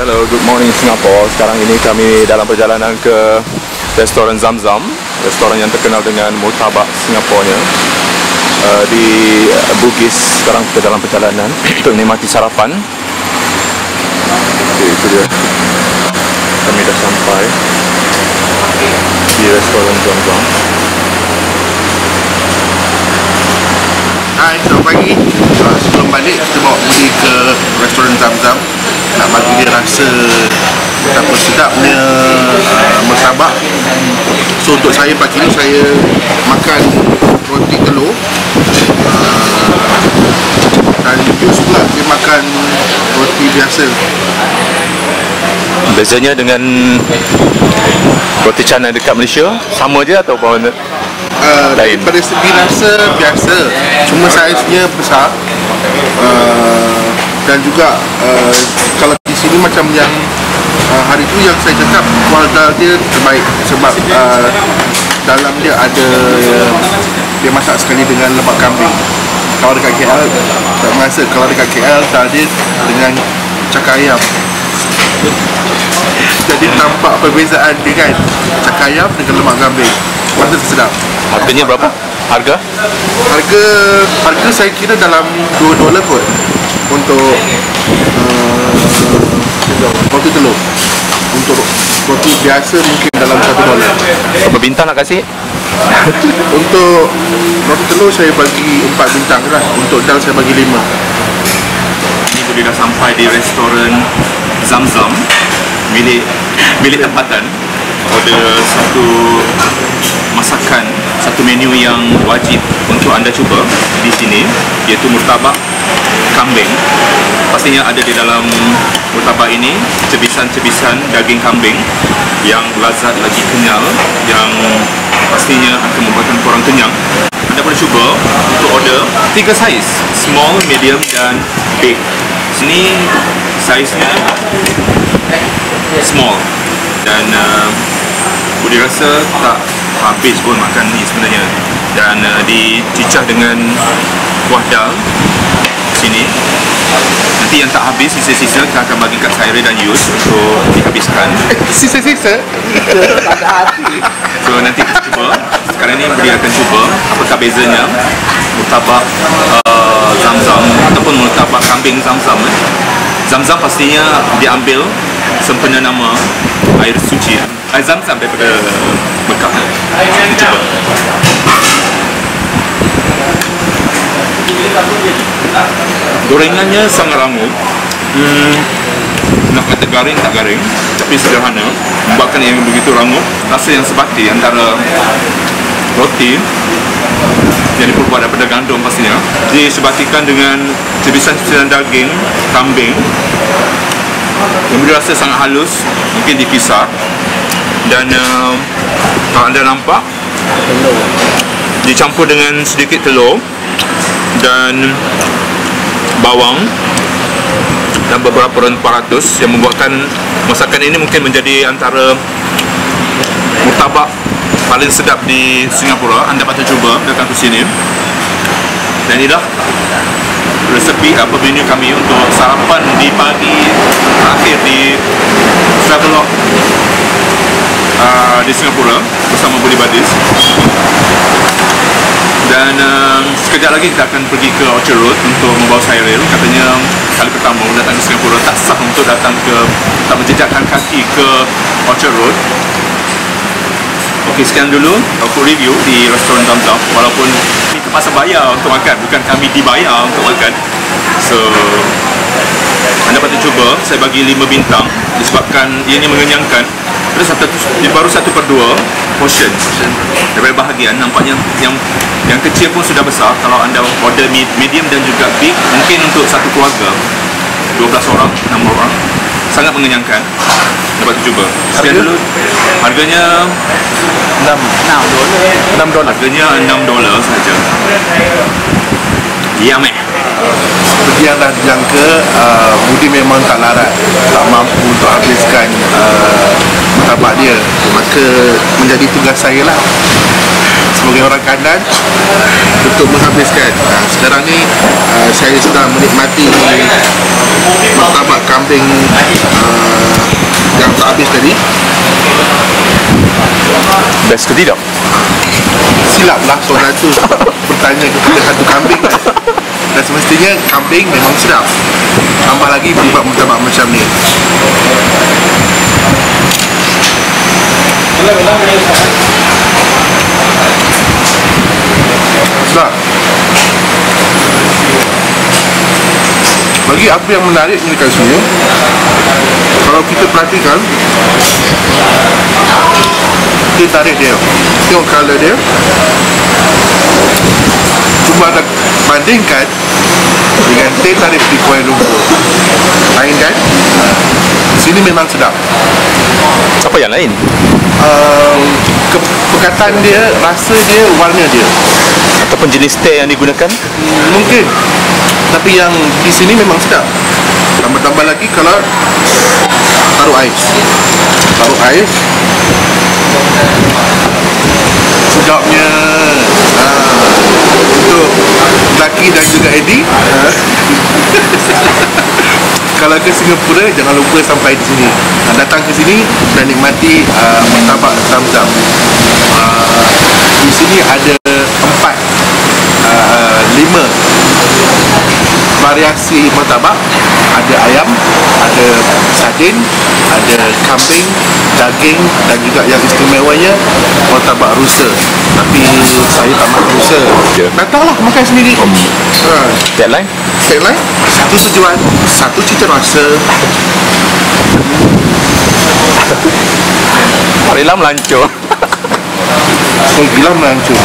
Hello, good morning Singapore. Sekarang ini kami dalam perjalanan ke restoran Zamzam, restoran yang terkenal dengan murtabak Singaporenya di Bugis. Sekarang kita dalam perjalanan untuk menikmati sarapan. Okay, itu dia. Kami dah sampai di restoran Zamzam. Hai, selamat pagi. Sebelum balik, kita bawa pergi ke restoran Zamzam. Nak bagi dia rasa betapa sedapnya murtabak. So untuk saya pagi ni saya makan roti telur dan Yus pula dia makan roti biasa. Bezanya dengan roti canai dekat Malaysia sama je atau lain? Daripada segi rasa biasa, cuma saiznya besar. Dan juga kalau di sini macam yang hari tu yang saya cakap, kualitas dia terbaik sebab dalam dia ada dia masak sekali dengan lemak kambing. Kalau dekat KL tak merasa, kalau dekat KL tak ada dengan cakar ayam. Jadi nampak perbezaan dia kan, cakar ayam dengan lemak kambing. Rasa sedap. Harganya berapa? Harga saya kira dalam $2 kot untuk roti telur. Untuk roti biasa mungkin dalam $1. Berapa bintang nak kasih? Untuk roti telur saya bagi 4 bintang lah. Untuk dal saya bagi 5. Ini boleh dah sampai di restoran Zamzam milik tempatan. Order satu masakan, satu menu yang wajib untuk anda cuba di sini, iaitu murtabak kambing. Pastinya ada di dalam murtabak ini cebisan-cebisan daging kambing yang lazat lagi kenyal, yang pastinya akan membuatkan korang kenyang. Anda boleh cuba untuk order 3 saiz, small, medium dan big. Sini saiznya small dan boleh rasa tak habis pun makan ni sebenarnya. Dan dicicah dengan kuah dal sini. Nanti yang tak habis, sisa-sisa kita akan bagi kat Khairi dan Yus untuk dihabiskan. Sisa-sisa? Tak ada hati. So nanti kita cuba. Sekarang ni beliau akan cuba apakah bezanya murtabak Zamzam ataupun murtabak kambing Zamzam. Zamzam pastinya diambil sempena nama air suci air Zamzam daripada Mekah. Kita cuba. Gorengannya sangat rangup. Nak kata garing tak garing, tapi sederhana, membuatkan yang begitu rangup. Rasa yang sebati antara roti yang diperbuat daripada gandum pastinya disebatikan dengan cebisan-cebisan daging kambing yang berasa sangat halus, mungkin dipisar. Dan kalau anda nampak, dicampur dengan sedikit telur dan bawang dan beberapa rempah ratus yang membuatkan masakan ini mungkin menjadi antara murtabak paling sedap di Singapura. Anda patut cuba datang ke sini. Dan inilah resepi menu kami untuk sarapan di pagi terakhir di Travelog di Singapura bersama Budi Badis. Dan sekejap lagi kita akan pergi ke Orchard Road untuk membawa Sairil. Katanya kali pertama datang ke Singapura tak sah untuk datang ke, tak menjejakkan kaki ke Orchard Road. Okey, sekian dulu aku review di restoran Zamzam. Walaupun kami terpaksa bayar untuk makan, bukan kami dibayar untuk makan. So anda patut cuba. Saya bagi 5 bintang disebabkan ia ini mengenyangkan. Terus baru 1/2 portion daripada bahagian. Nampaknya yang kecil pun sudah besar. Kalau anda order medium dan juga big, mungkin untuk satu keluarga 12 orang, 6 orang, sangat mengenyangkan. Dapat cuba. Sekian dulu. Harganya $6. Harganya $6 saja. Yummy. Seperti yang dah dijangka, Budi memang tak larat, tak mampu untuk habiskan murtabak dia. Maka menjadi tugas saya lah sebagai orang kanan untuk menghabiskan. Sekarang ni saya sedang menikmati martabak kambing yang tak habis tadi. Best ke tidak? Silap lah soalan tu bertanya kepada hantu kambing kan. Dan semestinya kambing memang sedap. Tambah lagi buat martabak macam ni. Sedap. Bagi apa yang menariknya dekat sini, kalau kita perhatikan, dia tarik dia. Tengok colour dia. Cuma ada bandingkan dengan teh tarik di Kuala Lumpur. Lain kan? Sini memang sedap. Apa yang lain? Pekatan dia, rasa dia, warna dia. Ataupun jenis teh yang digunakan? Mungkin. Tapi yang di sini memang sedap. Tambah-tambah lagi kalau taruh ais. Taruh ais. Sedapnya. Untuk lelaki dan juga Eddie. Kalau ke Singapura, jangan lupa sampai di sini. Datang ke sini dan nikmati martabak Zam-Zam. Di sini ada 5 variasi martabak. Ada ayam, ada sardin, ada kambing, daging, dan juga yang istimewanya martabak rusa. Tapi saya tak makan rusa. Datanglah makan sendiri. Tagline? Tagline, satu tujuan, satu cita rasa. Marilah melancur. Gila melancur.